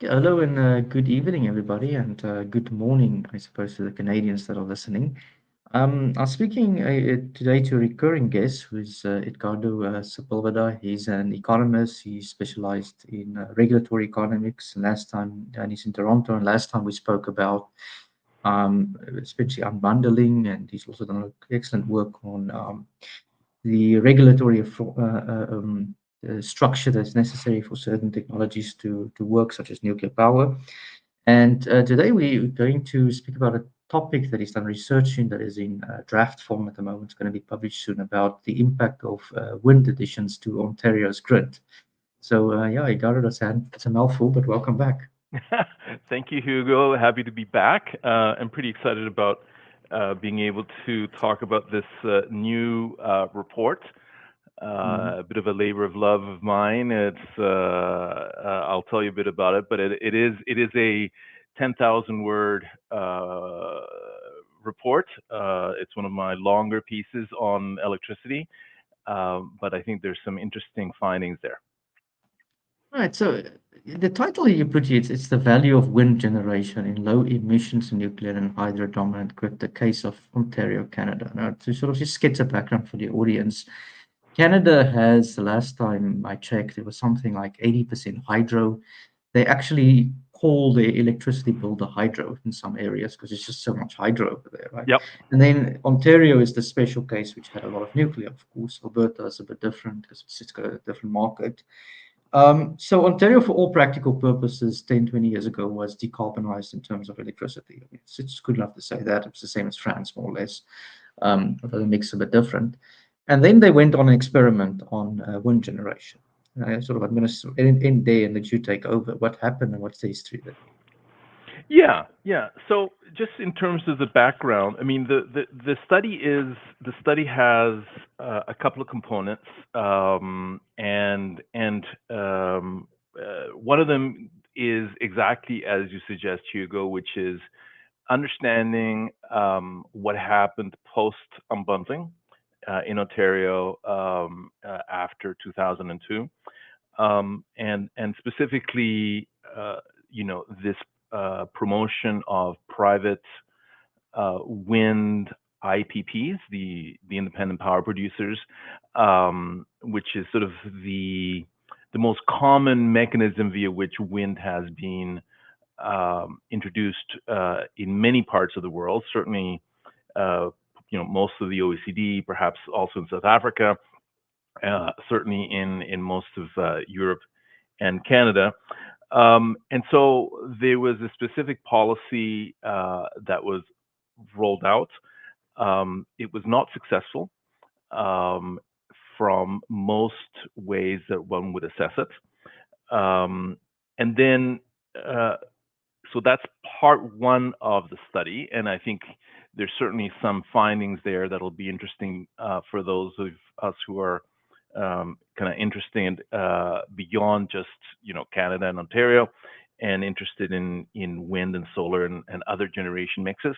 Hello and good evening, everybody, and good morning, I suppose, to the Canadians that are listening. I'm speaking today to a recurring guest who is Edgardo Sepulveda. He's an economist. He specialized in regulatory economics. Last time, and he's in Toronto. And last time we spoke about especially unbundling, and he's also done excellent work on the regulatory structure that's necessary for certain technologies to work, such as nuclear power. And today we're going to speak about a topic that he's done research in that is in draft form at the moment. It's going to be published soon about the impact of wind additions to Ontario's grid. So, yeah, I got it. It's a mouthful, but welcome back. Thank you, Hugo. Happy to be back. I'm pretty excited about being able to talk about this new report. Mhm. A bit of a labor of love of mine. I'll tell you a bit about it, but it is a 10,000 word report. It's one of my longer pieces on electricity, but I think there's some interesting findings there. Right. So the title you put here, it's the value of wind generation in low emissions nuclear and hydro dominant grid, the case of Ontario, Canada. Now, to sort of just sketch a background for the audience, Canada has, the last time I checked, it was something like 80% hydro. They actually call their electricity bill the hydro in some areas because it's just so much hydro over there, right? Yep. And then Ontario is the special case, which had a lot of nuclear, of course. Alberta is a bit different because it's got a different market. So Ontario, for all practical purposes, 10, 20 years ago, was decarbonized in terms of electricity. I mean, it's good enough to say that. It's the same as France, more or less, although the mix is a bit different. And then they went on an experiment on wind generation. I'm going to end there and let you take over. What happened and what's the history there? Yeah, yeah. So just in terms of the background, I mean, the study has a couple of components, and one of them is exactly as you suggest, Hugo, which is understanding what happened post unbundling in Ontario after 2002, and specifically, this promotion of private wind IPPs, the independent power producers, which is sort of the most common mechanism via which wind has been introduced in many parts of the world. Certainly, uh, most of the OECD, perhaps also in South Africa, certainly in most of Europe and Canada. And so there was a specific policy that was rolled out. It was not successful um, from most ways that one would assess it. And then, uh, so that's part one of the study. And I think there's certainly some findings there that'll be interesting for those of us who are kind of interested beyond just Canada and Ontario, and interested in wind and solar and other generation mixes.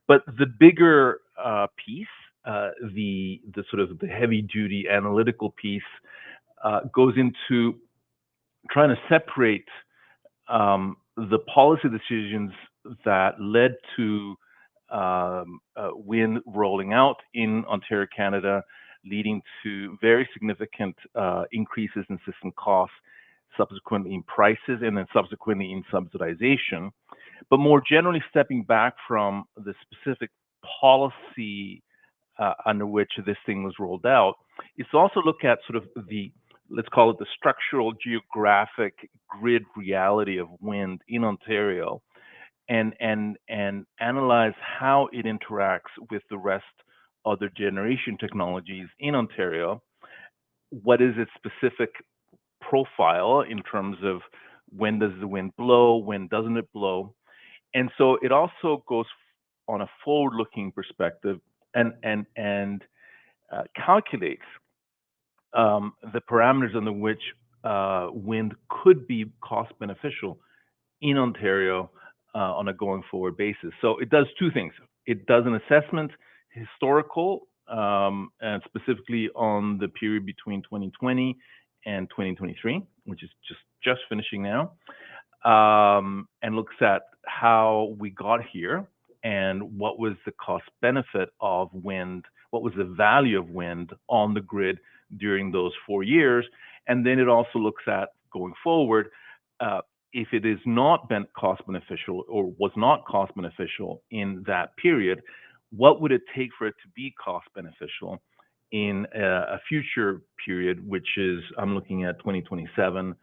But the bigger piece, the sort of the heavy duty analytical piece, goes into trying to separate the policy decisions that led to wind rolling out in Ontario, Canada, leading to very significant increases in system costs, subsequently in prices, and then subsequently in subsidization. But more generally, stepping back from the specific policy under which this thing was rolled out, is to also look at sort of the, let's call it, the structural geographic grid reality of wind in Ontario, and analyze how it interacts with the rest of the generation technologies in Ontario. What is its specific profile in terms of when does the wind blow, when doesn't it blow? And so it also goes on a forward-looking perspective, and calculates the parameters under which wind could be cost beneficial in Ontario on a going forward basis. So it does two things. It does an assessment, historical, and specifically on the period between 2020 and 2023, which is just finishing now. and looks at how we got here and what was the cost benefit of wind, what was the value of wind on the grid during those 4 years. And then it also looks at going forward, uh, if it is not been cost beneficial or was not cost beneficial in that period, what would it take for it to be cost beneficial in a future period, which is I'm looking at 2027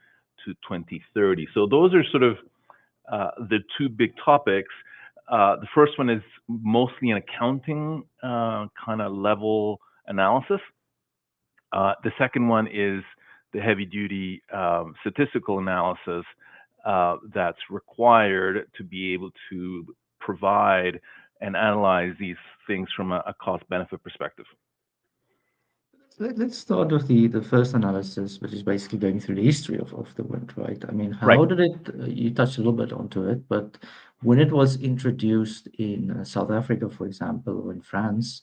to 2030. So those are sort of the two big topics. The first one is mostly an accounting kind of level analysis. The second one is the heavy duty statistical analysis that's required to be able to provide and analyze these things from a cost benefit perspective. Let's start with the first analysis, which is basically going through the history of the wind, right? I mean, Right. how did it, you touched a little bit onto it, but when it was introduced in South Africa, for example, or in France,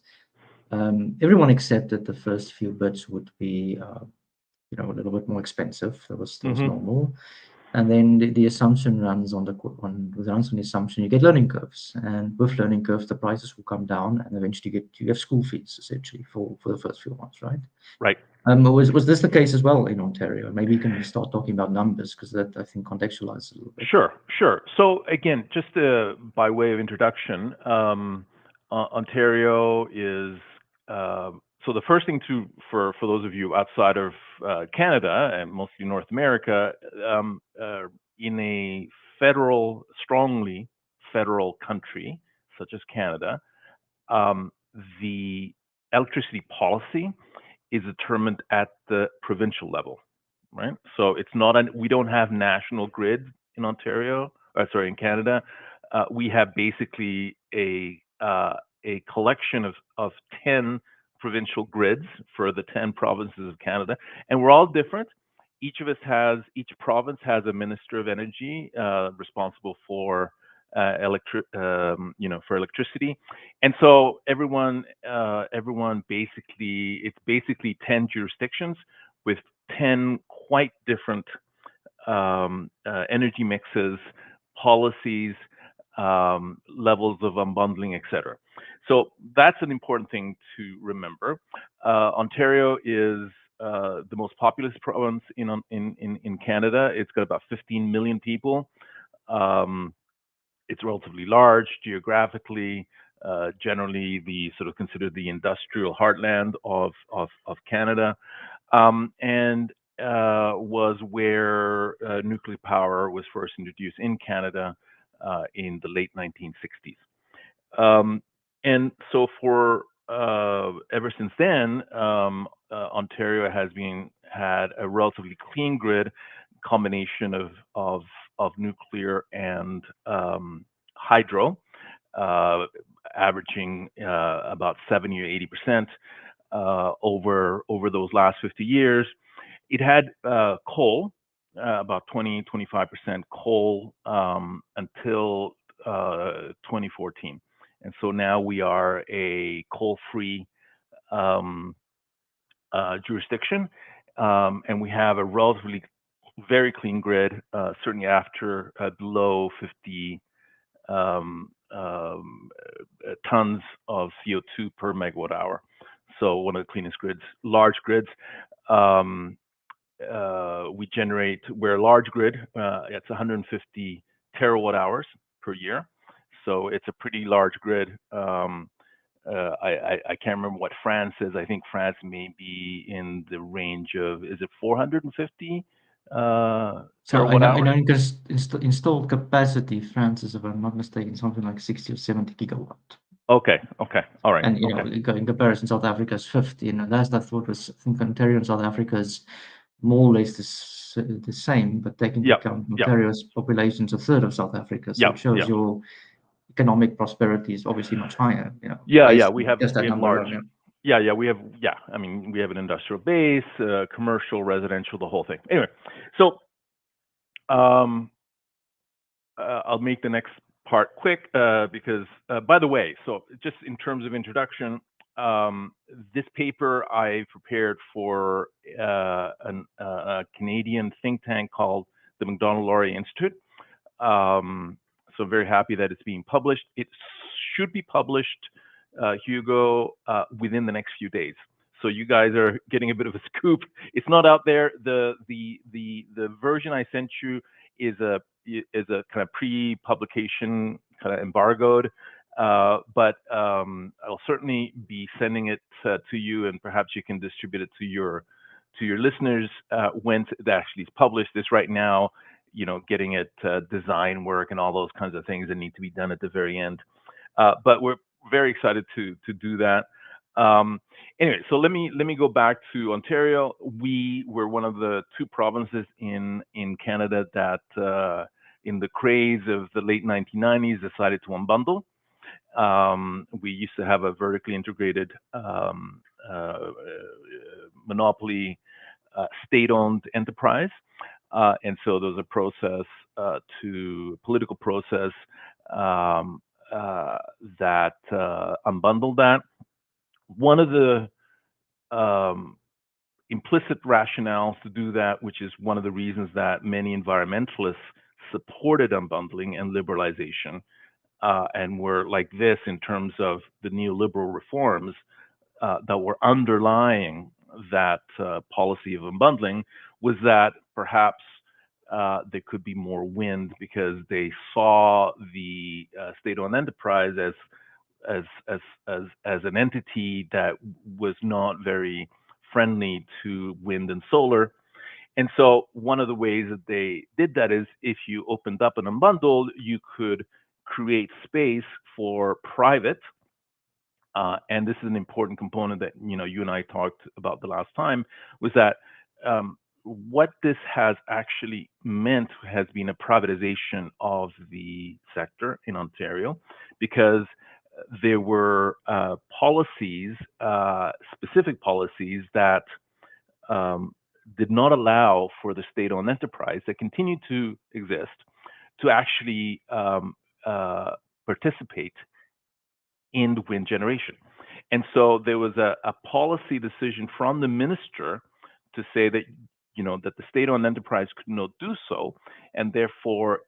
everyone accepted the first few bits would be, a little bit more expensive. That was Hmm. normal. And then the assumption runs on runs on the assumption you get learning curves, and with learning curves, the prices will come down, and eventually you have school fees essentially for the first few months, right? Right. Was this the case as well in Ontario? Maybe you can start talking about numbers because that I think contextualizes a little bit. Sure, sure. So again, just by way of introduction, Ontario is so the first thing to for those of you outside of Canada and mostly North America, in a strongly federal country such as Canada, um, the electricity policy is determined at the provincial level, right? So it's not we don't have national grid in Ontario, sorry, in Canada. We have basically a collection of 10 provincial grids for the 10 provinces of Canada, and we're all different. Each province has a minister of energy responsible for for electricity, and so everyone basically, it's basically 10 jurisdictions with 10 quite different energy mixes, policies, levels of unbundling, etc. So that's an important thing to remember. Ontario is the most populous province in Canada. It's got about 15 million people. Um, it's relatively large geographically, generally the sort of considered the industrial heartland of Canada, and was where nuclear power was first introduced in Canada in the late 1960s. Um, and so for ever since then, Ontario has had a relatively clean grid combination of nuclear and hydro, uh, averaging about 70 or 80% over those last 50 years. It had coal, about 20-25% coal until 2014, and so now we are a coal-free um, jurisdiction, and we have a relatively very clean grid, certainly after below 50 um, um, tons of CO2 per megawatt hour. So one of the cleanest grids, large grids. Um, we're a large grid. It's 150 terawatt hours per year. So it's a pretty large grid. I can't remember what France is. I think France may be in the range of, is it 450 So I terawatt know, I hours? know installed capacity, France is, if I'm not mistaken, something like 60 or 70 gigawatt. Okay, okay, all right, And okay. in comparison, South Africa is 50. And last I thought was, I think Ontario and South Africa is more or less the same, but taking into Yep, account yep, Ontario's population is a third of South Africa, so yep, it shows yep. your economic prosperity is obviously much higher, Yeah, yeah, based on just we that have number large. alone. Yeah. Yeah, yeah. I mean, we have an industrial base, commercial, residential, the whole thing. Anyway, so um, I'll make the next part quick because, by the way, so just in terms of introduction, um, this paper I prepared for a Canadian think tank called the Macdonald Laurier Institute. So very happy that it's being published. It should be published, Hugo, within the next few days. So you guys are getting a bit of a scoop. It's not out there. The version I sent you is a kind of pre-publication kind of embargoed. But I'll certainly be sending it to you, and perhaps you can distribute it to your listeners when it actually is published. This right now, getting it design work and all those kinds of things that need to be done at the very end. But we're very excited to do that. Um, anyway, so let me go back to Ontario. We were one of the two provinces in Canada that, in the craze of the late 1990s, decided to unbundle. We used to have a vertically integrated monopoly state-owned enterprise, and so there was a process political process um, that unbundled that. One of the um, implicit rationales to do that, which is one of the reasons that many environmentalists supported unbundling and liberalization, and were like this in terms of the neoliberal reforms that were underlying that policy of unbundling, was that perhaps there could be more wind because they saw the state-owned enterprise as as as an entity that was not very friendly to wind and solar. And so one of the ways that they did that is, if you opened up an unbundled, you could create space for private, and this is an important component that you and I talked about the last time, was that what this has actually meant has been a privatization of the sector in Ontario, because there were policies, specific policies that um, did not allow for the state-owned enterprise that continue to exist to actually participate in wind generation. And so there was a policy decision from the minister to say that that the state-owned enterprise could not do so, and therefore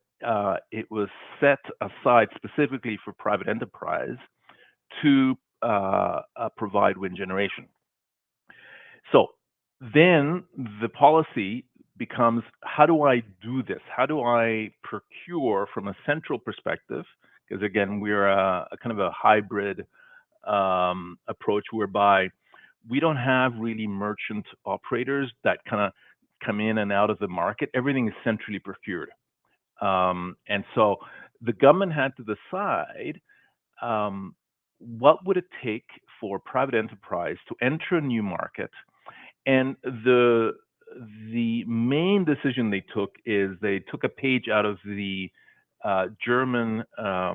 it was set aside specifically for private enterprise to provide wind generation. So then the policy becomes, how do I do this? How do I procure from a central perspective? Because again, we're a kind of a hybrid approach whereby we don't have really merchant operators that kind of come in and out of the market. Everything is centrally procured. And so the government had to decide, what would it take for private enterprise to enter a new market. And the main decision they took is they took a page out of the German uh,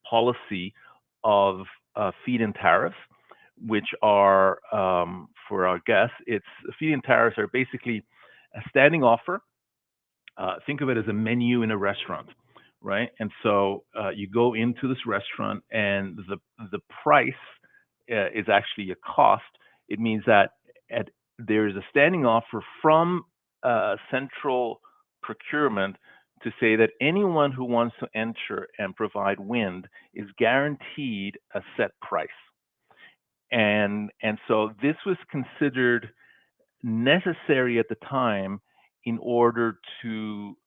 policy of feed-in tariffs, which are, for our guests, it's feed-in tariffs are basically a standing offer. Think of it as a menu in a restaurant, right? And so you go into this restaurant, and the price is actually a cost. It means that at, there is a standing offer from central procurement to say that anyone who wants to enter and provide wind is guaranteed a set price. And so this was considered necessary at the time in order to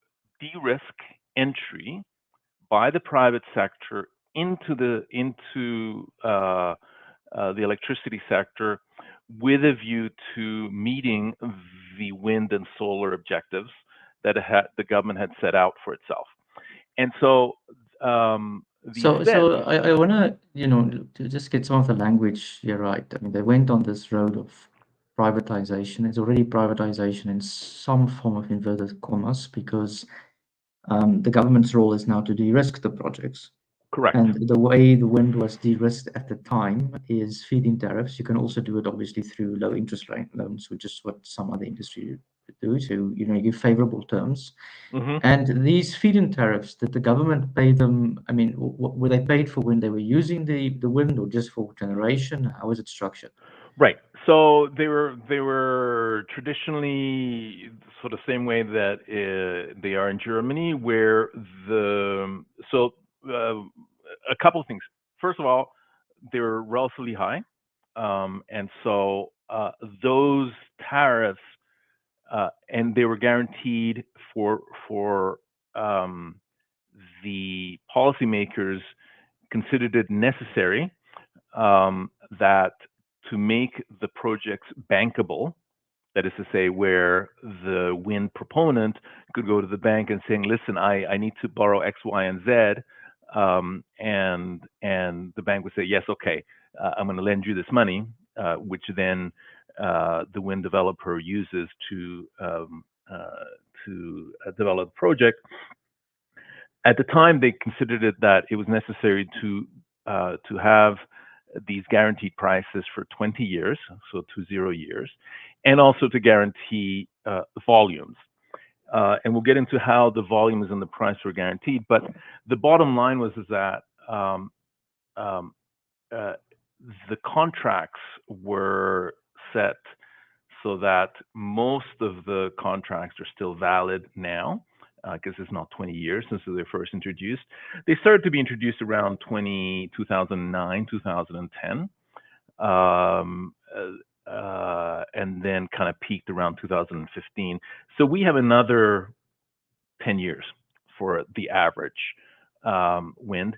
de-risk entry by the private sector into the electricity sector, with a view to meeting the wind and solar objectives that the government had set out for itself. And so the So Fed, I want to, to just get some of the language here right. I mean, they went on this road of privatization. It's already privatization in some form of inverted commas, because the government's role is now to de-risk the projects. correct. And the way the wind was de-risked at the time is feed-in tariffs. You can also do it obviously through low interest rate loans, which is what some other industry do. So, you give favorable terms. Hmm. And these feed-in tariffs, did the government pay them? I mean, were they paid for when they were using the wind, or just for generation? How is it structured? Right. So they were traditionally sort of same way that they are in Germany, where the so uh, a couple of things. First of all, they're relatively high, and so those tariffs, and they were guaranteed for um, the policymakers considered it necessary, that to make the projects bankable, that is to say, where the wind proponent could go to the bank and saying, "Listen, I need to borrow X, Y, and Z," and the bank would say, "Yes, okay, I'm going to lend you this money," which then the wind developer uses uh, to develop the project. At the time, they considered it that it was necessary to have these guaranteed prices for 20 years, so 20 years, and also to guarantee volumes. And we'll get into how the volumes and the price were guaranteed. But the bottom line was is that um, uh, the contracts were set so that most of the contracts are still valid now, because it's not 20 years since they were first introduced. They started to be introduced around 2009, 2010, and then kind of peaked around 2015. So we have another 10 years for the average wind.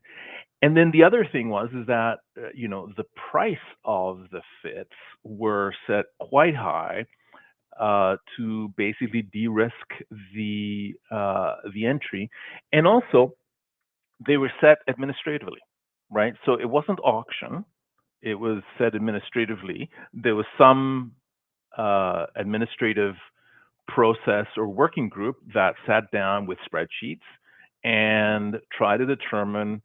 And then the other thing was is that the price of the fits were set quite high, to basically de-risk the entry, and also they were set administratively, right? So it wasn't auction; it was set administratively. There was some administrative process or working group that sat down with spreadsheets and tried to determine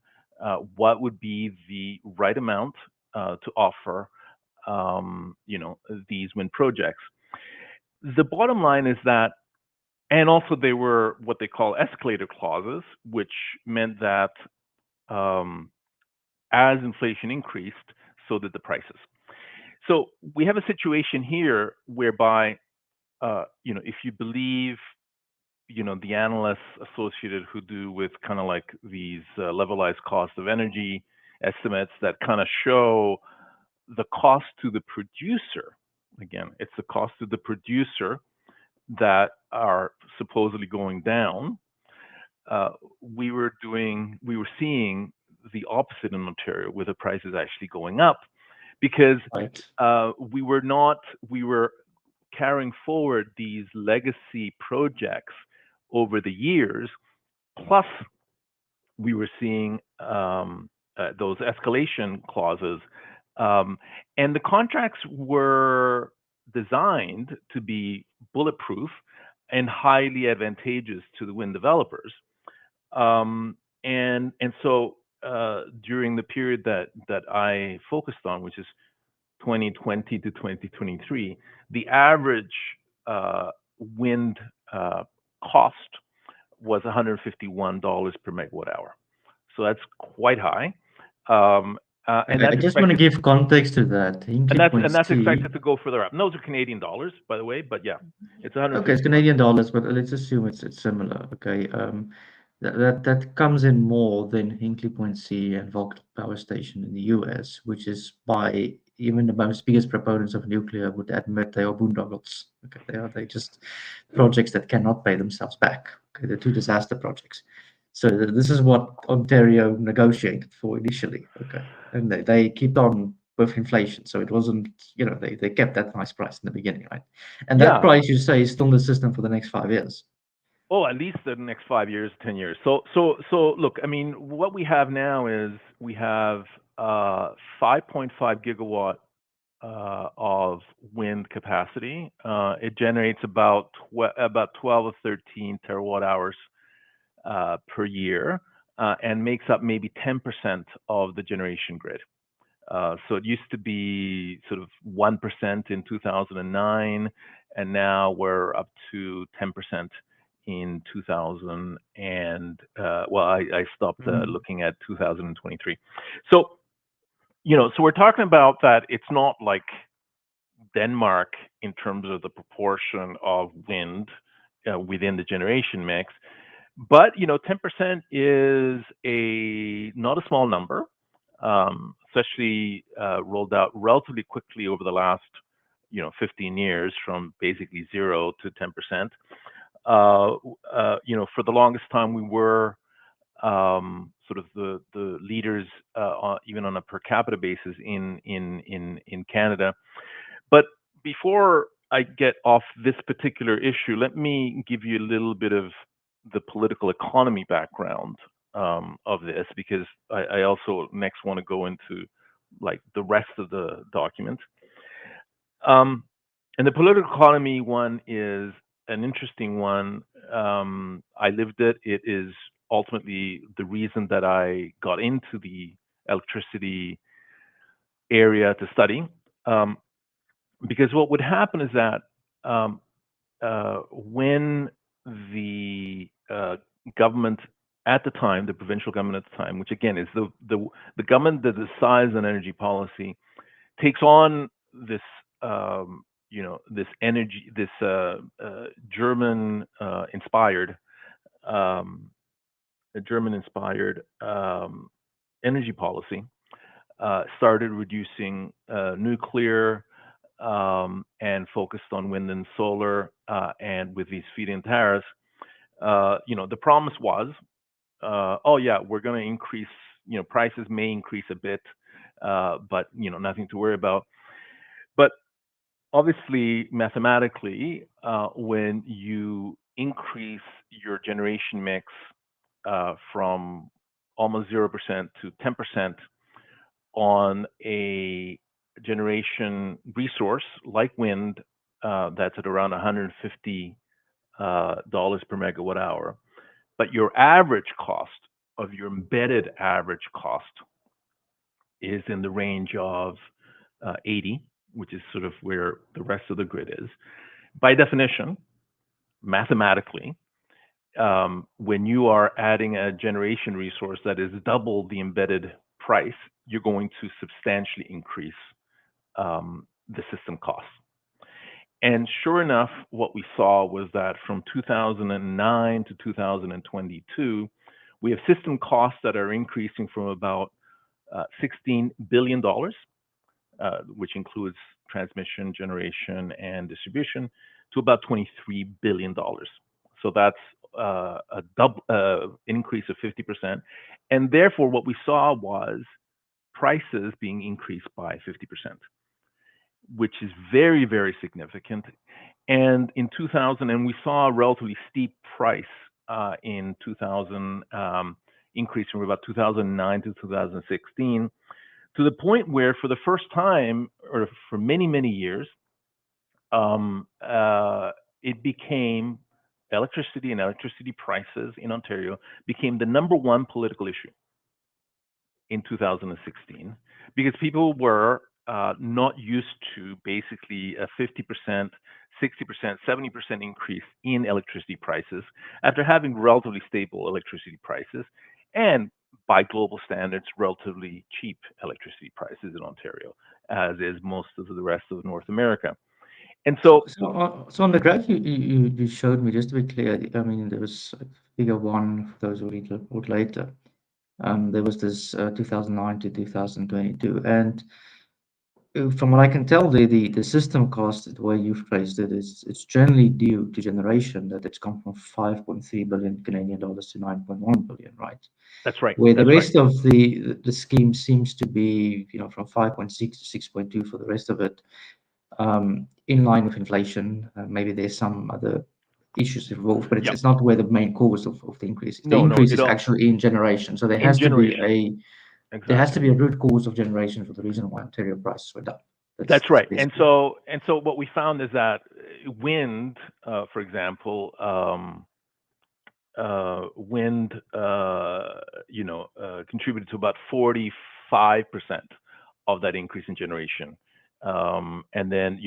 what would be the right amount to offer, these wind projects. The bottom line is that, and also they were what they call escalator clauses, which meant that um, as inflation increased, so did the prices. So we have a situation here whereby, if you believe, the analysts associated who do with kind of like these levelized cost of energy estimates that kind of show the cost to the producer. Again, it's the cost to the producer that are supposedly going down. uh, we were seeing the opposite in Ontario, with the prices actually going up, because Right. we were carrying forward these legacy projects over the years, plus we were seeing those escalation clauses, um, and the contracts were designed to be bulletproof and highly advantageous to the wind developers. And so during the period that I focused on, which is 2020 to 2023, the average wind cost was $151 per megawatt hour. So that's quite high, um, and I that's just want to expected. give context to that. And Hinkley that's Point and that's C. expected to go further up. And those are Canadian dollars, by the way, but yeah, it's Okay, it's 151. Canadian dollars, but let's assume it's similar. Okay, that comes in more than Hinkley Point C and Vogtle Power Station in the US, which is by even the most biggest proponents of nuclear would admit they are boondoggles. Okay, they just projects that cannot pay themselves back. Okay, they're two disaster projects. So this is what Ontario negotiated for initially. Okay, and they kept on with inflation, so it wasn't, they kept that nice price in the beginning, right? And that Yeah. price you say is still in the system for the next 5 years. Oh, at least the next 5 years, 10 years. So look, I mean, what we have now is we have 5.5 gigawatt of wind capacity. It generates about 12 or 13 terawatt hours per year, and makes up maybe 10% of the generation grid. So it used to be sort of 1% in 2009, and now we're up to 10% in 2000. And well, I stopped Mm. looking at 2023. So so we're talking about that. It's not like Denmark in terms of the proportion of wind within the generation mix. But 10% is a not a small number, especially rolled out relatively quickly over the last 15 years from basically 0 to 10%. For the longest time, we were sort of the leaders, even on a per capita basis in Canada. But before I get off this particular issue, let me give you a little bit of the political economy background of this, because I also next want to go into like the rest of the document. Um, and the political economy one is an interesting one. I lived it. It is ultimately the reason that I got into the electricity area to study. Um, because what would happen is that um, when the government at the time, the provincial government at the time, which again is the government that decides on energy policy, takes on this this energy, this German inspired um, German inspired energy policy, started reducing nuclear and focused on wind and solar, and with these feed-in tariffs, the promise was, oh yeah, we're going to increase, prices may increase a bit, but nothing to worry about. But obviously, mathematically, when you increase your generation mix from almost 0% to 10% on a generation resource like wind, that's at around $150 per megawatt hour, but your average cost of your embedded average cost is in the range of 80, which is sort of where the rest of the grid is. By definition, mathematically, when you are adding a generation resource that is double the embedded price, you're going to substantially increase the system costs. And sure enough, what we saw was that from 2009 to 2022, we have system costs that are increasing from about $16 billion, which includes transmission, generation, and distribution, to about $23 billion. So that's a double increase of 50%. And therefore, what we saw was prices being increased by 50%, which is very, very significant. And in 2000, and we saw a relatively steep price in 2000, increase from about 2009 to 2016, to the point where for the first time, or for many, many years, it became electricity and electricity prices in Ontario became the number one political issue in 2016, because people were not used to basically a 50%, 60%, 70% increase in electricity prices after having relatively stable electricity prices and, by global standards, relatively cheap electricity prices in Ontario, as is most of the rest of North America. And So, so, so on the graph you showed me, just to be clear, I mean, there was figure one for those who read a little later. There was this 2009 to 2022, and from what I can tell, the system cost, the way you've placed it, is it's generally due to generation, that it's come from 5.3 billion Canadian dollars to 9.1 billion, right? that's right. Where the That's right. rest of the scheme seems to be, from 5.6 to 6.2 for the rest of it, in line with inflation. Maybe there's some other issues involved, but Yep. it's not where the main cause of the increase is. The No, no, increase it is all actually in generation. So in generation. there has to Exactly. be a root cause of generation for the reason why Ontario prices went up. That's That's right. And basically. so what we found is that wind, for example, wind, contributed to about 45% of that increase in generation. And then,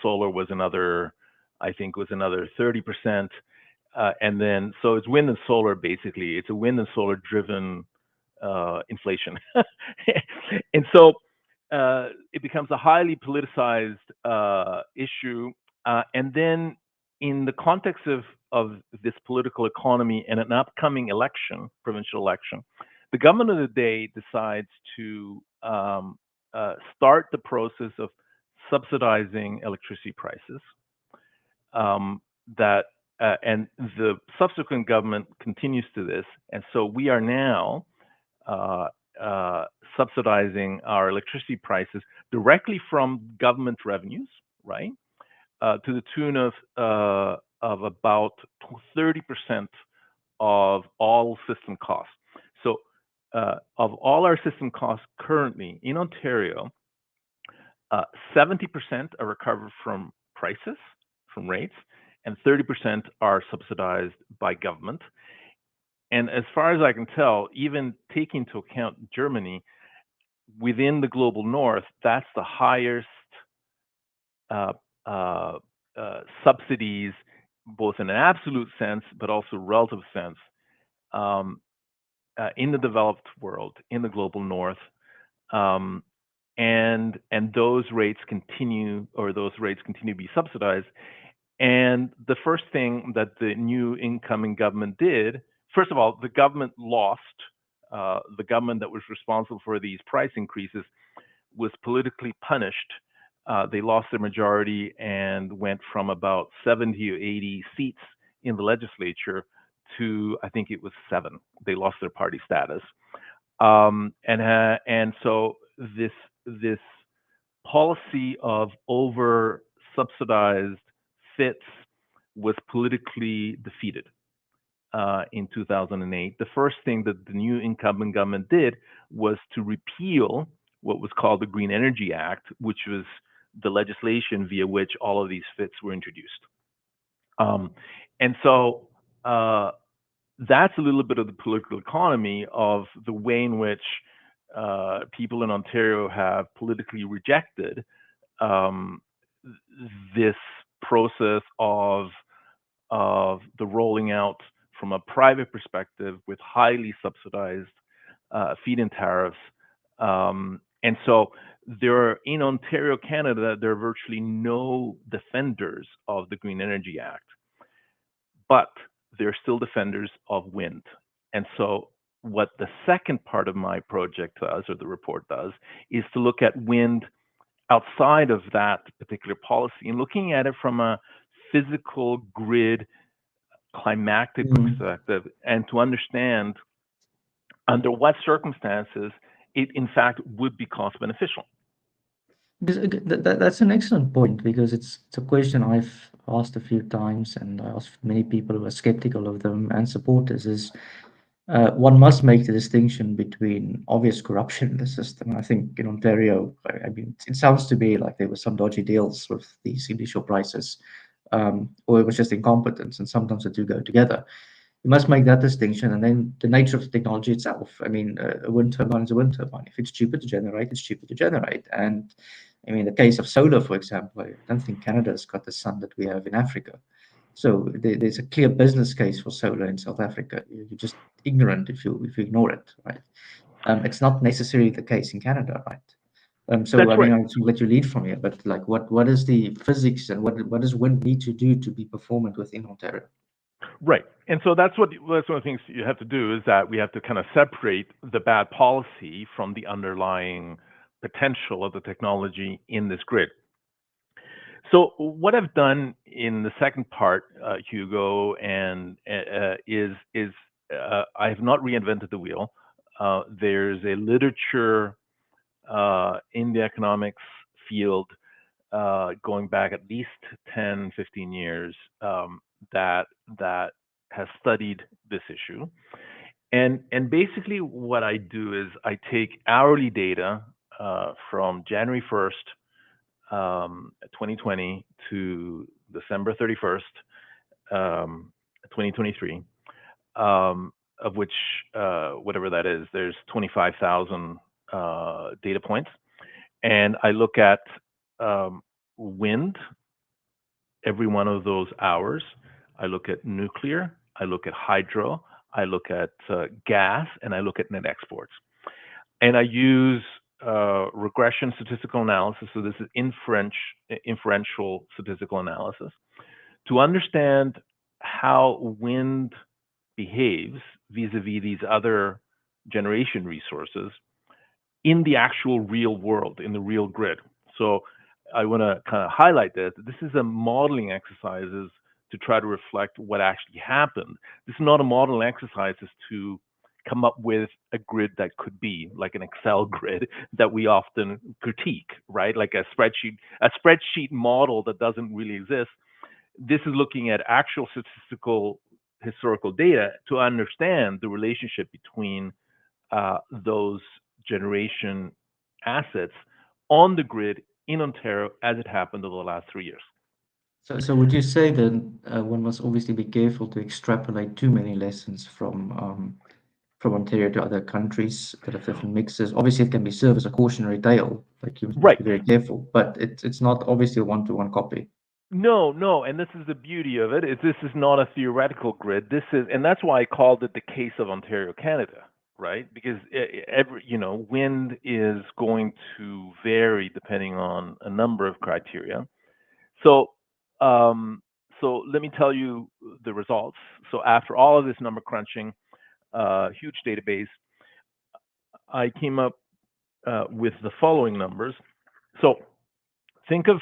solar was another, I think, was another 30%. And then, so it's wind and solar basically. It's a wind and solar driven inflation. And so it becomes a highly politicized issue. And then, in the context of this political economy and an upcoming election, provincial election, the government of the day decides to start the process of subsidizing electricity prices. Um, that and the subsequent government continues to this, and so we are now uh, uh, subsidizing our electricity prices directly from government revenues, right? To the tune of about 30% of all system costs. So, of all our system costs currently in Ontario, uh, 70% are recovered from prices, from rates, and 30% are subsidized by government. And as far as I can tell, even taking into account Germany, within the global north, that's the highest uh, uh, subsidies, both in an absolute sense but also relative sense, um, in the developed world, in the global north. Um, and those rates continue to be subsidized. And the first thing that the new incoming government did, first of all, the government lost. The government that was responsible for these price increases was politically punished. They lost their majority and went from about 70 or 80 seats in the legislature to, I think it was 7. They lost their party status. And so this policy of over subsidized fits was politically defeated in 2008. The first thing that the new incumbent government did was to repeal what was called the Green Energy Act, which was the legislation via which all of these fits were introduced. Um, and so that's a little bit of the political economy of the way in which people in Ontario have politically rejected um, this process of the rolling out from a private perspective with highly subsidized feed-in tariffs. And so there are, in Ontario, Canada, there are virtually no defenders of the Green Energy Act, but there are still defenders of wind. And so what the second part of my project does, or the report does, is to look at wind outside of that particular policy and looking at it from a physical grid climactic Mm. perspective, and to understand under what circumstances it in fact would be cost beneficial. Because that's an excellent point because it's a question I've asked a few times, and I asked many people who are skeptical of them and supporters. Is one must make the distinction between obvious corruption in the system. I think in Ontario, I mean, it sounds to me like there were some dodgy deals with these initial prices, or it was just incompetence, and sometimes the two go together. You must make that distinction, and then the nature of the technology itself. I mean, a wind turbine is a wind turbine. If it's cheaper to generate, it's cheaper to generate. And I mean, the case of solar, for example, I don't think Canada's got the sun that we have in Africa. So there's a clear business case for solar in South Africa. You're just ignorant if you ignore it, right? It's not necessarily the case in Canada, right? So That's I mean, right. I'll let you lead from here, but like, what is the physics and what does wind need to do to be performant within Ontario? Right. And so that's one of the things you have to do, is that we have to kind of separate the bad policy from the underlying potential of the technology in this grid. So what I've done in the second part, Hugo, and is I have not reinvented the wheel. There's a literature in the economics field going back at least 10, 15 years, that that has studied this issue. And basically what I do is I take hourly data from January 1st, 2020 to December 31st, 2023, of which, whatever that is, there's 25,000 data points. And I look at um, wind every one of those hours. I look at nuclear, I look at hydro, I look at gas, and I look at net exports. And I use regression statistical analysis. So this is inferential statistical analysis to understand how wind behaves vis-a-vis these other generation resources in the actual real world, in the real grid. So I want to kind of highlight this. This is a modeling exercises to try to reflect what actually happened. This is not a modeling exercise to come up with a grid that could be like an Excel grid that we often critique, right? Like a spreadsheet model that doesn't really exist. This is looking at actual statistical historical data to understand the relationship between those generation assets on the grid in Ontario as it happened over the last 3 years. So would you say then one must obviously be careful to extrapolate too many lessons from Ontario to other countries that have different mixes? Obviously, it can be served as a cautionary tale, like you must Right. be very careful, but it's not obviously a one-to-one copy. No, no, and this is the beauty of it. Is this is not a theoretical grid. This is, and that's why I called it the case of Ontario, Canada, right? Because every, wind is going to vary depending on a number of criteria. So, um, so let me tell you the results. So after all of this number crunching, huge database, I came up with the following numbers. So think of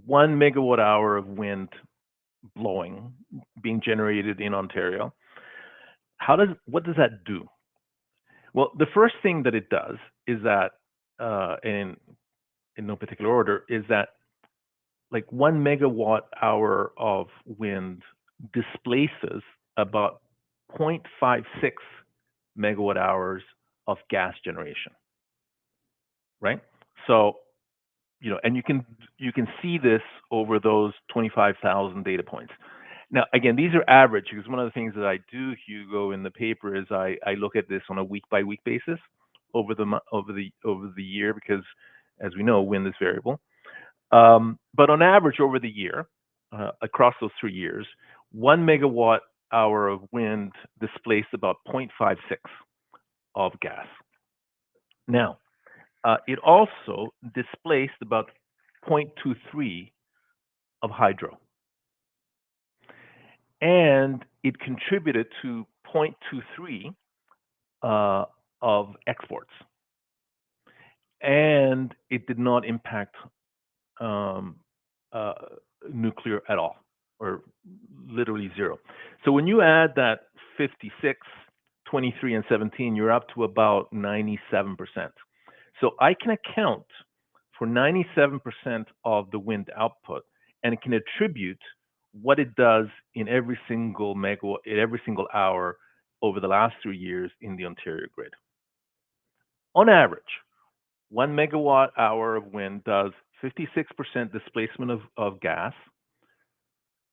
1 megawatt hour of wind blowing being generated in Ontario. What does that do? Well, the first thing that it does is that, in no particular order, is that like 1 megawatt hour of wind displaces about 0.56 megawatt hours of gas generation, right? So, and you can see this over those 25,000 data points. Now, again, these are average because one of the things that I do, Hugo, in the paper is I look at this on a week by week basis over the year because, as we know, wind is variable. But on average, over the year, across those 3 years, 1 megawatt hour of wind displaced about 0.56 of gas. Now, it also displaced about 0.23 of hydro, and it contributed to 0.23 of exports, and it did not impact um, uh, nuclear at all, or literally zero. So when you add that 56, 23, and 17, you're up to about 97%. So I can account for 97% of the wind output, and it can attribute what it does in every single megawatt, in every single hour over the last 3 years in the Ontario grid. On average, 1 megawatt hour of wind does 56% displacement of gas,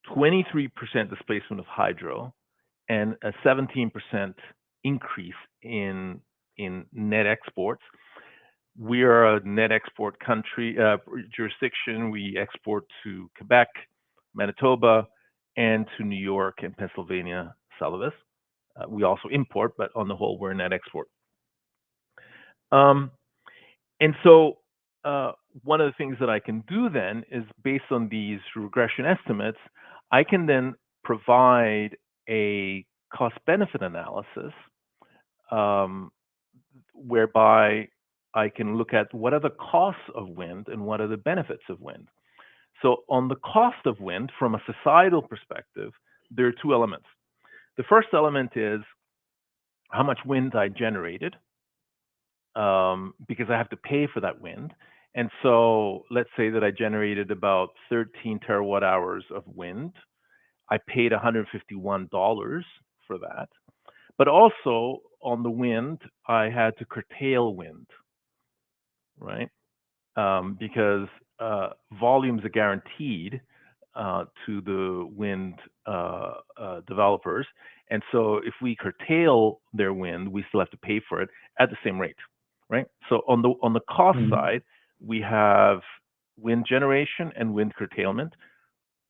23% displacement of hydro, and a 17% increase in net exports. We are a net export country jurisdiction. We export to Quebec, Manitoba, and to New York and Pennsylvania south of us. We also import, but on the whole, we're a net export. Um, and so uh, one of the things that I can do then is based on these regression estimates, I can then provide a cost benefit analysis um, whereby I can look at what are the costs of wind and what are the benefits of wind. So, on the cost of wind, from a societal perspective, there are two elements. The first element is how much wind I generated, because I have to pay for that wind. And so, let's say that I generated about 13 terawatt hours of wind. I paid $151 for that. But also on the wind, I had to curtail wind, right? Because volumes are guaranteed to the wind developers. And so if we curtail their wind, we still have to pay for it at the same rate, right? So on the cost Mm. side, we have wind generation and wind curtailment,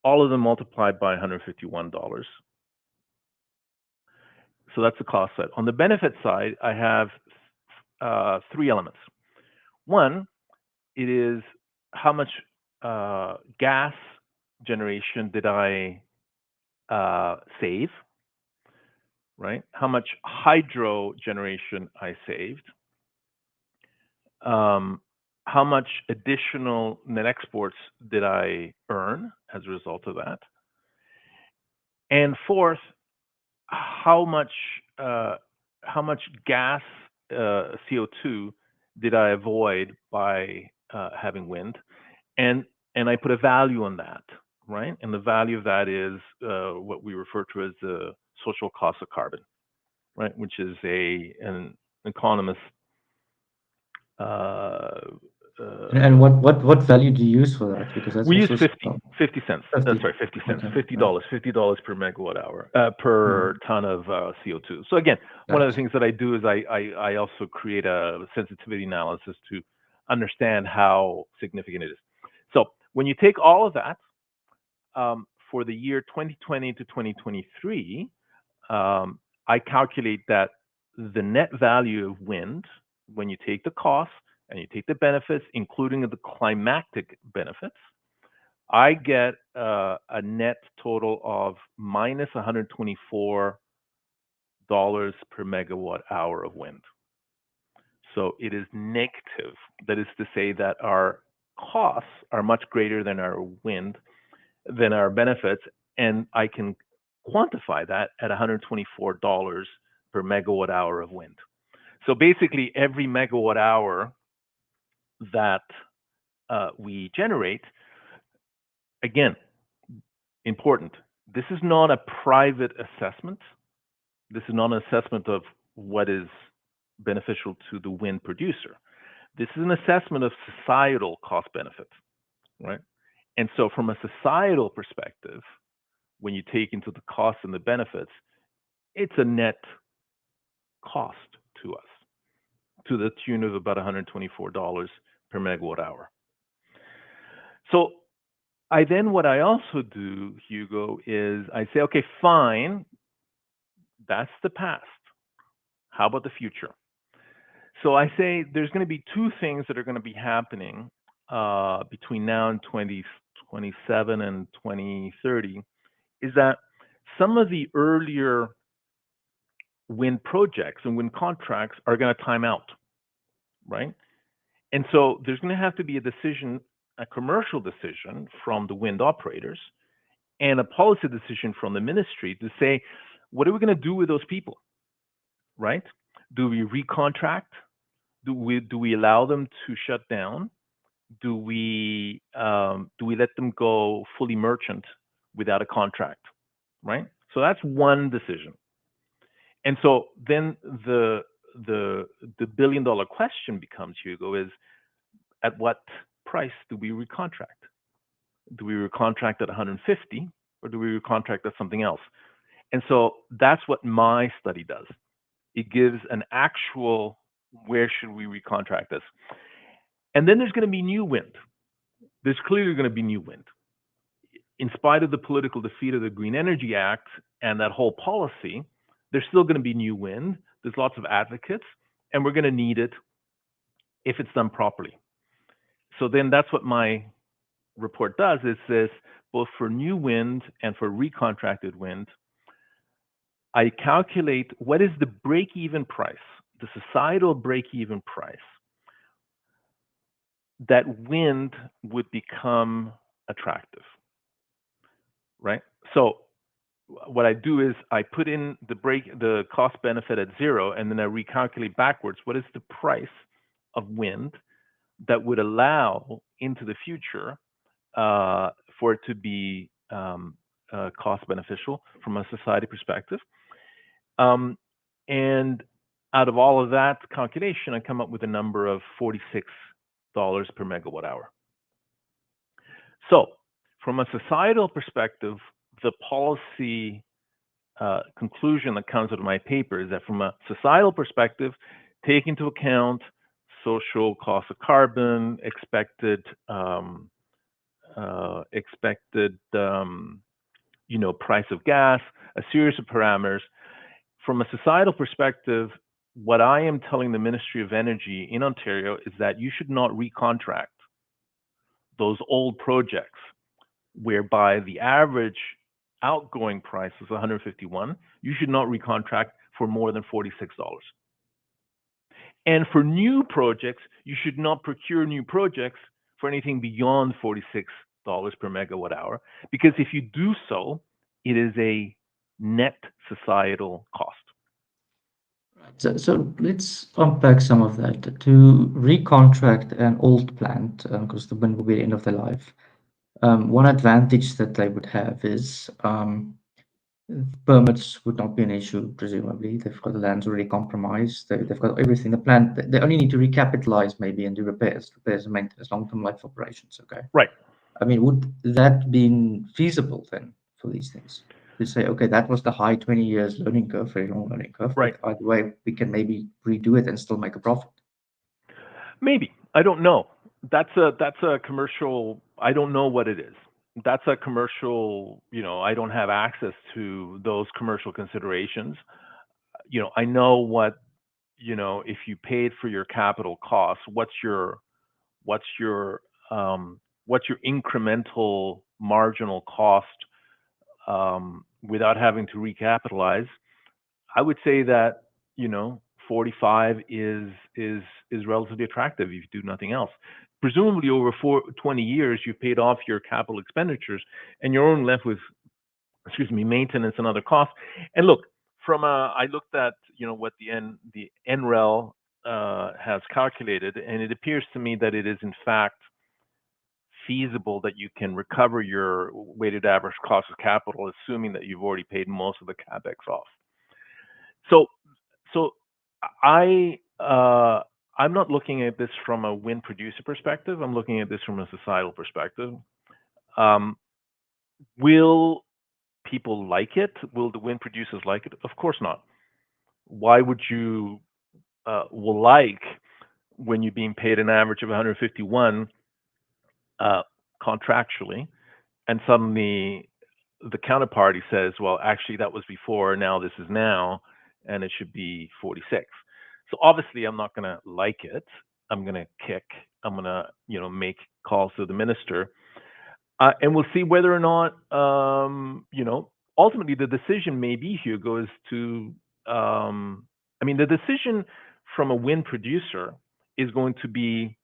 all of them multiplied by $151. So that's the cost side. On the benefit side, I have three elements. One, it is how much gas generation did I save, right? How much hydro generation I saved, um, how much additional net exports did I earn as a result of that, and fourth, how much uh, how much gas CO2 did I avoid by having wind, and I put a value on that, right? And the value of that is what we refer to as the social cost of carbon, right? Which is an economist. Uh, And uh, what value do you use for that? Because that's we use also 50 cents. That's 50. right, 50 cents, Okay, right, $50, $50 per megawatt hour, right, per ton of CO2. So again, one of the right. things that I do is I also create a sensitivity analysis to understand how significant it is. So when you take all of that, for the year 2020 to 2023, I calculate that the net value of wind, when you take the costs and you take the benefits, including the climatic benefits, I get a net total of minus $124 per megawatt hour of wind. So it is negative. That is to say that our costs are much greater than our wind, than our benefits, and I can quantify that at $124 per megawatt hour of wind. So basically, every megawatt hour that we generate, again, important. This is not a private assessment. This is not an assessment of what is beneficial to the wind producer. This is an assessment of societal cost benefit, right? And so, from a societal perspective, when you take into the costs and the benefits, it's a net cost to us to the tune of about $124 per megawatt hour. So what I also do, Hugo, is I say, okay, fine, that's the past. How about the future? So I say there's going to be two things that are going to be happening between now and 2027 and 2030 is that some of the earlier wind projects and wind contracts are going to time out, right? And so there's going to have to be a decision, a commercial decision from the wind operators and a policy decision from the ministry to say, what are we going to do with those people, right? Do we recontract? Do we allow them to shut down? Do we let them go fully merchant without a contract, right? So that's one decision. And so then the the $1 billion question becomes, Hugo, is at what price do we recontract? Do we recontract at 150 or do we recontract at something else? And so that's what my study does. It gives an actual where should we recontract this? And then there's going to be new wind. There's clearly going to be new wind. In spite of the political defeat of the Green Energy Act and that whole policy, there's still going to be new wind. There's lots of advocates, and we're going to need it if it's done properly. So then that's what my report does. It says both for new wind and for recontracted wind, I calculate what is the break-even price, the societal break-even price that wind would become attractive, right? So what I do is I put in the cost benefit at zero, and then I recalculate backwards what is the price of wind that would allow into the future for it to be cost beneficial from a society perspective. Um, and out of all of that calculation, I come up with a number of $46 per megawatt hour. So, from a societal perspective, the policy conclusion that comes out of my paper is that from a societal perspective, take into account social cost of carbon, expected price of gas, a series of parameters. From a societal perspective, what I am telling the Ministry of Energy in Ontario is that you should not recontract those old projects whereby the average outgoing price is 151. You should not recontract for more than $46. And for new projects, you should not procure new projects for anything beyond $46 per megawatt hour, because if you do so, it is a net societal cost. So let's unpack some of that. To recontract an old plant, because the wind will be the end of their life, one advantage that they would have is permits would not be an issue, presumably. They've got the lands already compromised. They've got everything. The plant, they only need to recapitalize maybe and do repairs and maintenance, long-term life operations. Okay. Right. I mean, would that been feasible then for these things? To say, okay, that was the high 20 years learning curve, very long learning curve, Right. but either way, we can maybe redo it and still make a profit. Maybe. I don't know. That's a commercial. I don't know what it is. That's a commercial, I don't have access to those commercial considerations. I know what, if you paid for your capital costs, what's your what's your incremental marginal cost without having to recapitalize. I would say that 45 is relatively attractive if you do nothing else. Presumably over 20 years, you've paid off your capital expenditures, and you're only left with, excuse me, maintenance and other costs. And look, I looked at what the NREL has calculated, and it appears to me that it is in fact feasible that you can recover your weighted average cost of capital, assuming that you've already paid most of the capex off. So, so I'm not looking at this from a wind producer perspective. I'm looking at this from a societal perspective. Um, will people like it? Will the wind producers like it? Of course not. Why would you like when you're being paid an average of 151 contractually, and suddenly the counterparty says, well, actually that was before, now this is now, and it should be 46. So obviously I'm not going to like it. I'm going to kick. I'm going to, make calls to the minister, and we'll see whether or not, ultimately the decision may be, Hugo, is to, the decision from a wind producer is going to be,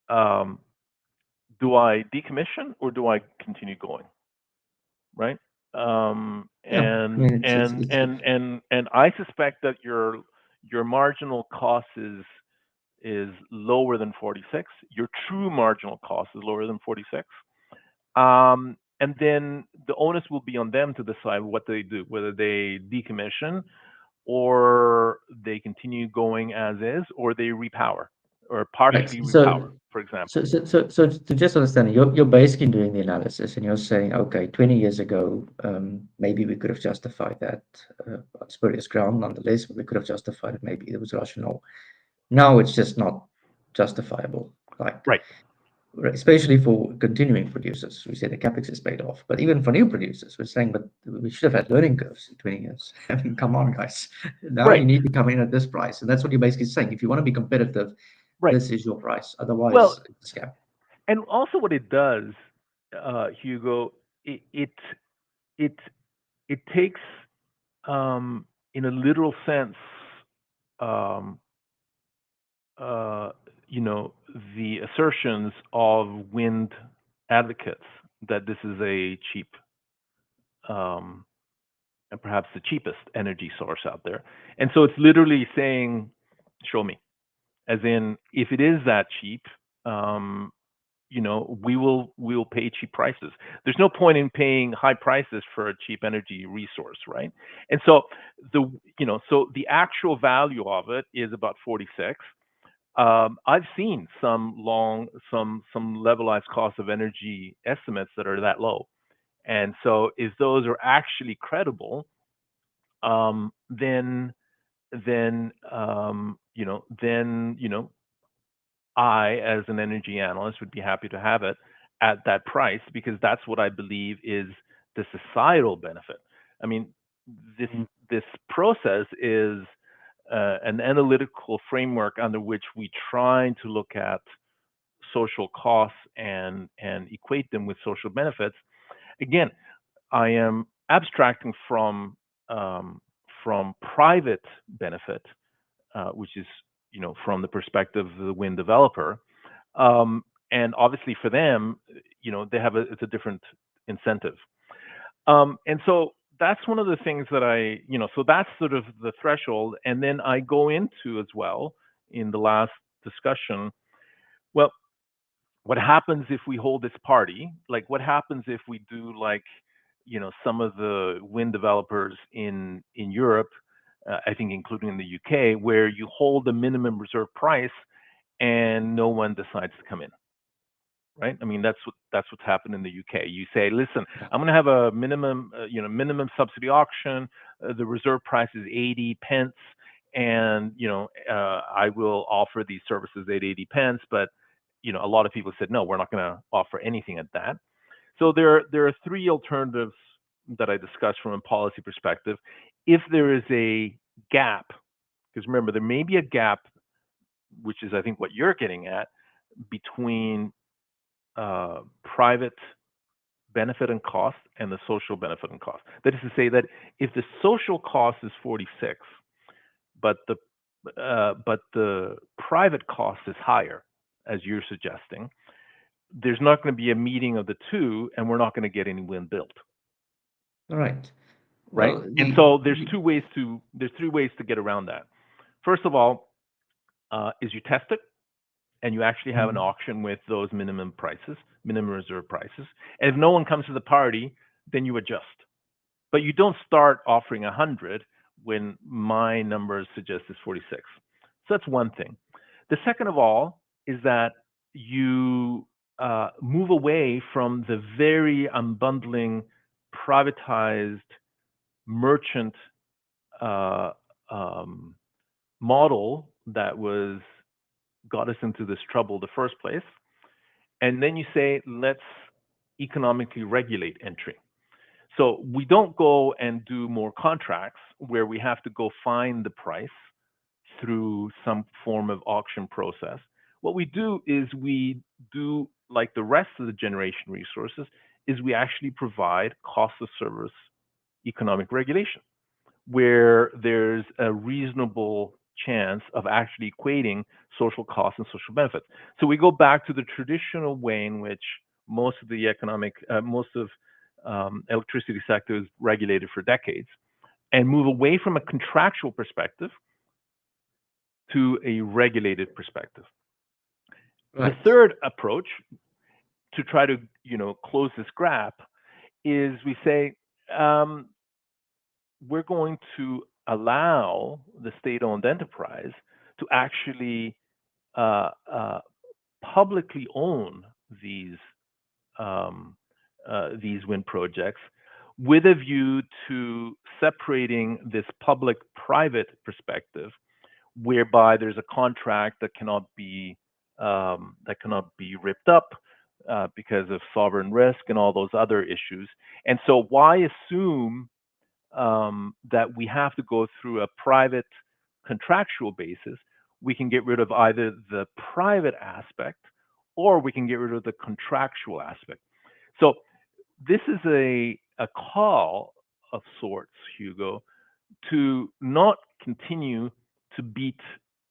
um, do I decommission or do I continue going? Right? Yeah, I And mean, I suspect that your marginal cost is lower than 46. Your true marginal cost is lower than 46. And then the onus will be on them to decide what they do, whether they decommission or they continue going as is, or they repower or right. partially repower, for example. So to just understand, you're basically doing the analysis and you're saying, okay, 20 years ago, maybe we could have justified that on spurious ground. Nonetheless, we could have justified it. Maybe it was rational. Now it's just not justifiable. Like, Right. especially for continuing producers, we say the capex is paid off. But even for new producers, we're saying, but we should have had learning curves in 20 years. I mean, come on, guys. Now you Right. need to come in at this price, and that's what you're basically saying. If you want to be competitive, Right. this is your price. Well, Otherwise, it's a scam. and also what it does, Hugo, it it it takes, in a literal sense, um, uh, you know, the assertions of wind advocates that this is a cheap, um, and perhaps the cheapest energy source out there. And so it's literally saying, show me. As in, if it is that cheap, um, we will pay cheap prices. There's no point in paying high prices for a cheap energy resource, right? And so the actual value of it is about 46. I've seen some levelized cost of energy estimates that are that low. And so if those are actually credible, then I, as an energy analyst, would be happy to have it at that price, because that's what I believe is the societal benefit. I mean, this process is an analytical framework under which we try to look at social costs and equate them with social benefits. Again, I am abstracting from private benefit, which is from the perspective of the wind developer, um, and obviously for them, they have it's a different incentive. And so that's one of the things that so that's sort of the threshold. And then I go into as well in the last discussion, well, what happens if we hold this party? Like, what happens if we do like, some of the wind developers in Europe, I think including in the UK, where you hold a minimum reserve price and no one decides to come in, right? I mean, that's what's happened in the UK. You say, listen, Yeah. I'm going to have a minimum, minimum subsidy auction. The reserve price is 80 pence, and I will offer these services at 80 pence. But a lot of people said, no, we're not going to offer anything at that. So there are three alternatives that I discussed from a policy perspective. If there is a gap, because remember, there may be a gap, which is I think what you're getting at, between private benefit and cost and the social benefit and cost. That is to say that if the social cost is 46, but the private cost is higher, as you're suggesting, there's not going to be a meeting of the two, and we're not going to get any wind built, All right. right? Well, And so there's three ways to get around that. First of all, is you test it and you actually have an mm, auction with those minimum prices, minimum reserve prices. And if no one comes to the party, then you adjust. But you don't start offering 100 when my numbers suggest it's 46. So that's one thing. The second of all is that you move away from the very unbundling, privatized merchant uh, um, model that was got us into this trouble in the first place. And then you say, let's economically regulate entry. So we don't go and do more contracts where we have to go find the price through some form of auction process. What we do is we do like the rest of the generation resources is we actually provide cost of service economic regulation where there's a reasonable chance of actually equating social costs and social benefits. So we go back to the traditional way in which most of electricity sector is regulated for decades, and move away from a contractual perspective to a regulated perspective. The right. third approach to try to close this gap is we say um, we're going to allow the state-owned enterprise to actually uh, uh, publicly own these um, these wind projects with a view to separating this public-private perspective, whereby there's a contract that cannot be ripped up because of sovereign risk and all those other issues. And so, why assume that we have to go through a private contractual basis? We can get rid of either the private aspect or we can get rid of the contractual aspect. So this is a call of sorts, Hugo, to not continue to beat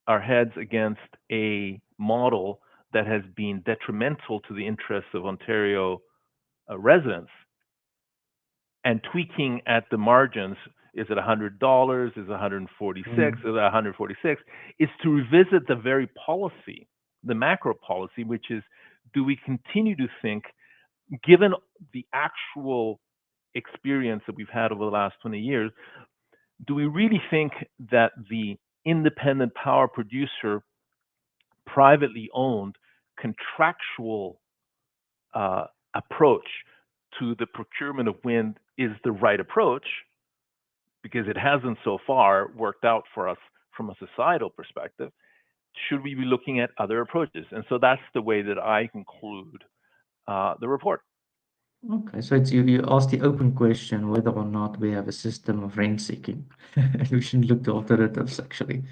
our heads against a model that has been detrimental to the interests of Ontario residents, and tweaking at the margins. Is it $100? Is it 146? Is Mm, it 146? Is to revisit the very policy, the macro policy, which is, do we continue to think, given the actual experience that we've had over the last 20 years, do we really think that the independent power producer, privately owned, contractual uh, approach to the procurement of wind is the right approach? Because it hasn't so far worked out for us from a societal perspective. Should we be looking at other approaches? And so that's the way that I conclude the report. Okay, so you asked the open question whether or not we have a system of rent seeking. We shouldn't look to alternatives, actually.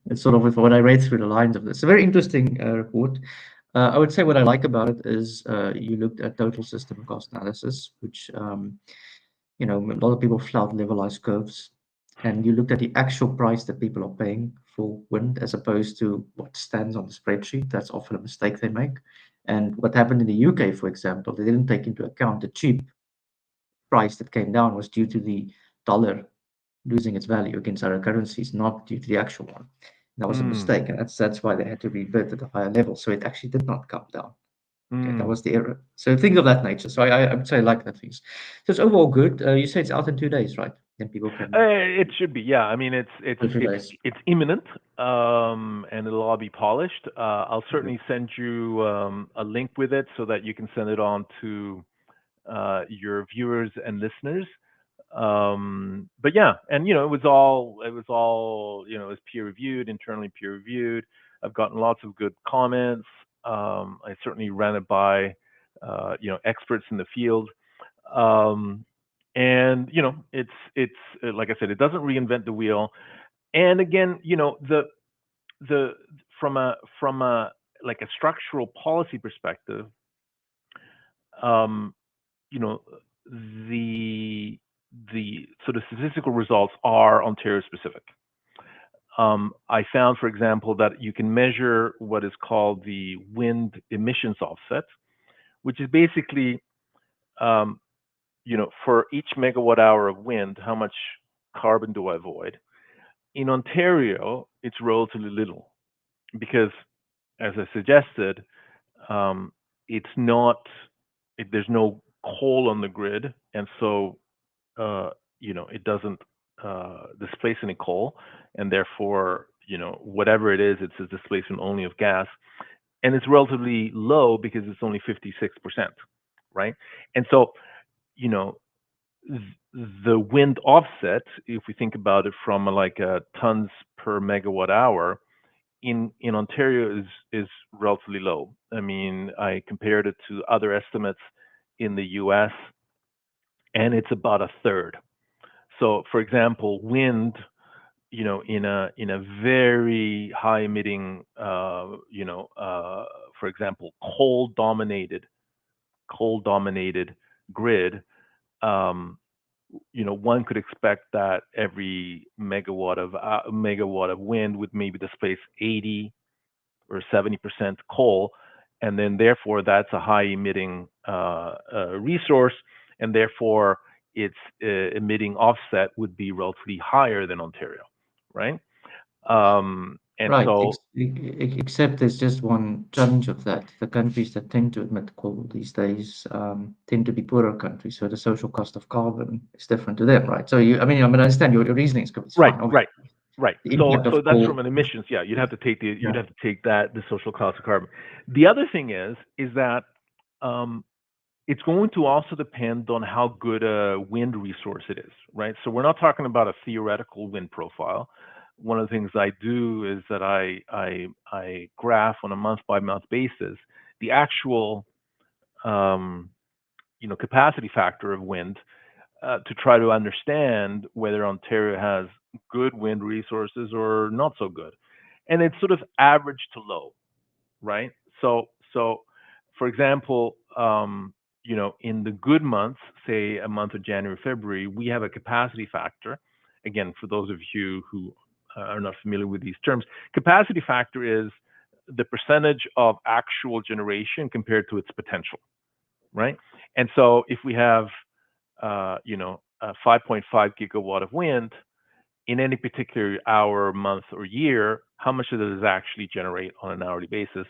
It's sort of with what I read through the lines of this. A very interesting report. I would say what I like about it is you looked at total system cost analysis, which a lot of people flout levelized curves, and you looked at the actual price that people are paying for wind as opposed to what stands on the spreadsheet. That's often a mistake they make. And what happened in the UK, for example, they didn't take into account the cheap price that came down was due to the dollar losing its value against other currencies, not due to the actual one. That was a Mm, mistake, and that's why they had to rebid at a higher level. So it actually did not come down. Okay, that mm. was the error. So things of that nature. So I would say I like that things. So it's overall good. You say it's out in 2 days, right? Then people can It should be, yeah. I mean, go 3 days. it's imminent, and it'll all be polished. I'll Good. certainly send you a link with it so that you can send it on to your viewers and listeners. But yeah, and it was peer reviewed, internally peer reviewed. I've gotten lots of good comments. I certainly ran it by experts in the field. Um, and it's like I said, it doesn't reinvent the wheel. And again, the from a like a structural policy perspective, um, you know, the the sort of statistical results are Ontario specific. I found, for example, that you can measure what is called the wind emissions offset, which is basically, um, for each megawatt hour of wind, how much carbon do I avoid? In Ontario, it's relatively little because, as I suggested, um, it's not, there's no coal on the grid, and so uh, it doesn't displace any coal, and therefore, whatever it is, it's a displacement only of gas, and it's relatively low because it's only 56%, right? And so, you know, the wind offset, if we think about it from like a tons per megawatt hour, in Ontario is relatively low. I mean, I compared it to other estimates in the U.S., and it's about a third. So, for example, wind, in a very high emitting, for example, coal dominated grid, um, one could expect that every megawatt of wind would maybe displace 80 or 70% coal, and then therefore that's a high emitting resource, and therefore its emitting offset would be relatively higher than Ontario, right? And Right. so, Except there's just one challenge of that. The countries that tend to emit coal these days tend to be poorer countries, so the social cost of carbon is different to them, right? So I understand your reasoning is good. It's right, fine, right, obviously. right. The So, impact of so that's from coal. an emissions. Yeah, you'd Yeah. have to take that the social cost of carbon. The other thing is that um, it's going to also depend on how good a wind resource it is, right? So we're not talking about a theoretical wind profile. One of the things I do is that I graph on a month by month basis the actual um, capacity factor of wind, to try to understand whether Ontario has good wind resources or not so good, and it's sort of average to low, right? So, for example, in the good months, say a month of January, February, we have a capacity factor. Again, for those of you who are not familiar with these terms, capacity factor is the percentage of actual generation compared to its potential, right? And so, if we have, a 5.5 gigawatt of wind in any particular hour, month, or year, how much of it does actually generate on an hourly basis?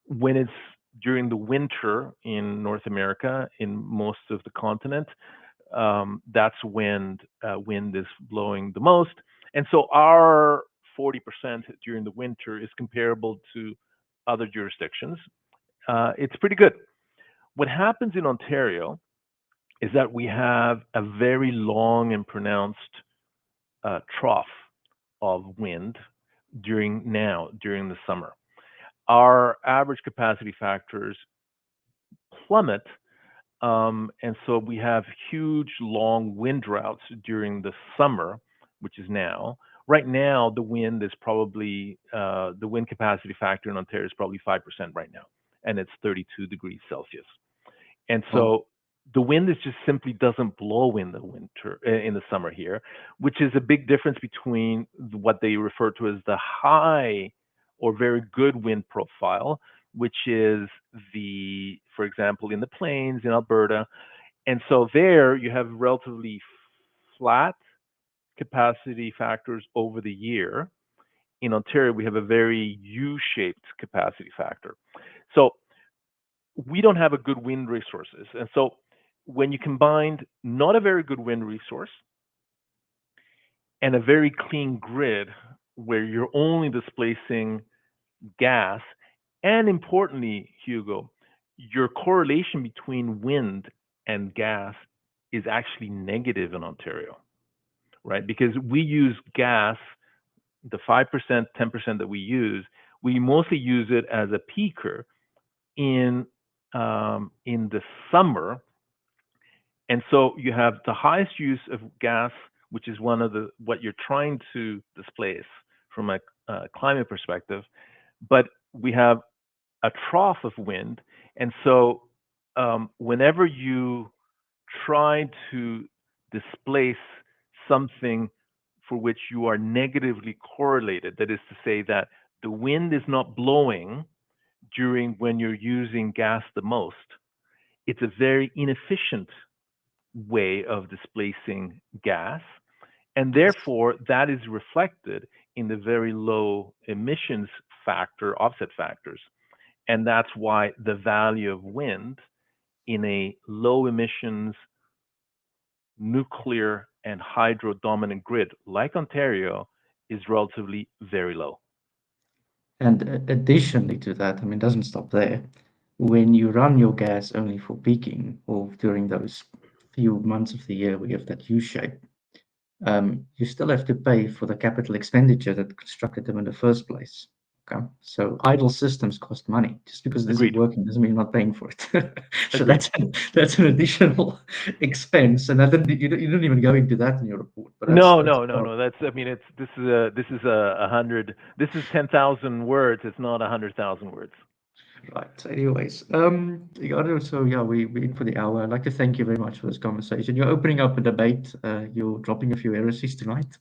When it's during the winter in North America, in most of the continent, that's when wind is blowing the most. And so our 40% during the winter is comparable to other jurisdictions. It's pretty good. What happens in Ontario is that we have a very long and pronounced trough of wind during the summer. Our average capacity factors plummet And so we have huge, long wind droughts during the summer, which is now. Right now, the wind is probably the wind capacity factor in Ontario is probably 5% right now, and it's 32 degrees Celsius. And Oh, so the wind is just simply doesn't blow in the winter in the summer here, which is a big difference between what they refer to as the high or very good wind profile, which is for example, in the plains in Alberta. And so there you have relatively flat capacity factors over the year. In Ontario, we have a very U-shaped capacity factor. So we don't have a good wind resources. And so when you combined not a very good wind resource and a very clean grid where you're only displacing gas, and importantly, Hugo, your correlation between wind and gas is actually negative in Ontario, right? Because we use gas, the 5%, 10% that we mostly use it as a peaker in the summer. And so you have the highest use of gas, which is one of the what you're trying to displace from a climate perspective. But we have a trough of wind, and so whenever you try to displace something for which you are negatively correlated, that is to say that the wind is not blowing during when you're using gas the most, it's a very inefficient way of displacing gas. And therefore, that is reflected in the very low emissions factor, offset factors. And that's why the value of wind in a low emissions, nuclear, and hydro dominant grid like Ontario is relatively very low. and additionally to that, I mean, it doesn't stop there. When you run your gas only for peaking or during those few months of the year where you have that U shape, you still have to pay for the capital expenditure that constructed them in the first place. Okay, so idle systems cost money. Just because it isn't Agreed. working doesn't mean you're not paying for it. So Agreed. that's an additional expense, and you don't even go into that in your report. But No, that's no, no, no. That's I mean, it's this is a hundred. This is 10,000 words. It's not 100,000 words. right. Anyways, Edgardo, so yeah, we're in for the hour. I'd like to thank you very much for this conversation. You're opening up a debate. You're dropping a few heresies tonight.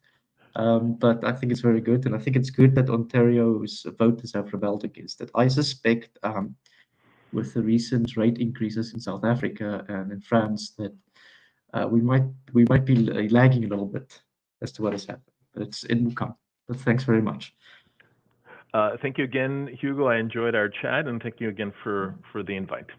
But I think it's very good, and I think it's good that Ontario's voters have rebelled against it. I suspect, with the recent rate increases in South Africa and in France, that we might be lagging a little bit as to what has happened. But it will come. But thanks very much. Thank you again, Hugo. I enjoyed our chat, and thank you again for the invite.